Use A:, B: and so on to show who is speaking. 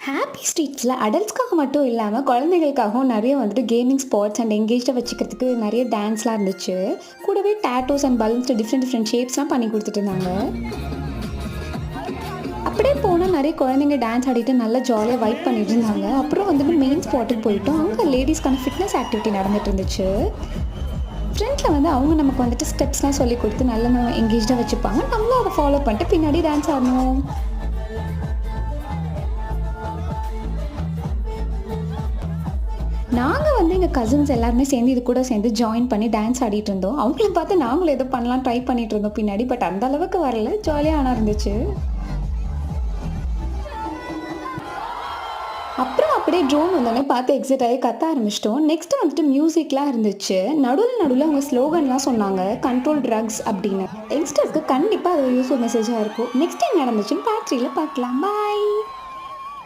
A: Happy ஸ்ட்ரீட்ஸில் அடல்ட்ஸ்க்காக மட்டும் இல்லாமல் குழந்தைகளுக்காகவும் நிறைய வந்துட்டு கேமிங் ஸ்பாட்ஸ் அண்ட் எங்கேஜாக வச்சுக்கிறதுக்கு நிறைய டான்ஸ்லாம் இருந்துச்சு. கூடவே tattoos and balloons different different ஷேப்ஸ்லாம் பண்ணி கொடுத்துட்டு இருந்தாங்க. அப்படியே போனால் நிறைய குழந்தைங்க டான்ஸ் ஆடிட்டு நல்லா ஜாலியாக வைப் பண்ணிட்டு இருந்தாங்க. அப்புறம் வந்துட்டு மெயின் ஸ்பாட்டுக்கு போயிட்டோம். அங்கே லேடிஸ்க்கான ஃபிட்னஸ் ஆக்டிவிட்டி நடந்துட்டு இருந்துச்சு. ஃப்ரெண்ட்ஸில் வந்து அவங்க நமக்கு வந்துட்டு ஸ்டெப்ஸ்லாம் சொல்லி கொடுத்து நல்லா நம்ம எங்கேஜாக வச்சுப்பாங்க. நம்மளும் அதை ஃபாலோ பண்ணிட்டு பின்னாடி டான்ஸ் ஆடணும். நாங்கள் வந்து எங்கள் கசின்ஸ் எல்லாருமே சேர்ந்து இது கூட சேர்ந்து ஜாயின் பண்ணி டான்ஸ் ஆடிட்டு இருந்தோம். அவங்களும் பார்த்து நாங்களும் ஏதோ பண்ணலாம் ட்ரை பண்ணிட்டு இருந்தோம் பின்னாடி. பட் அந்த அளவுக்கு வரல, ஜாலியாக ஆனால் இருந்துச்சு. அப்புறம் அப்படியே ட்ரோன் வந்தோடனே பார்த்து எக்ஸைட் ஆகி கத்த ஆரம்பிச்சிட்டோம். நெக்ஸ்ட்டு வந்துட்டு மியூசிக்லாம் இருந்துச்சு. நடுவில் நடுவில் அவங்க ஸ்லோகன்லாம் சொன்னாங்க, கண்ட்ரோல் ட்ரக்ஸ் அப்படின்னு. யங்ஸ்டர்ஸ்க்கு கண்டிப்பாக அது யூஸ்ஃபுல் மெசேஜாக இருக்கும். நெக்ஸ்ட் என்ன நடந்துச்சுன்னு பார்ட் 3ல பார்க்கலாம். பாய்.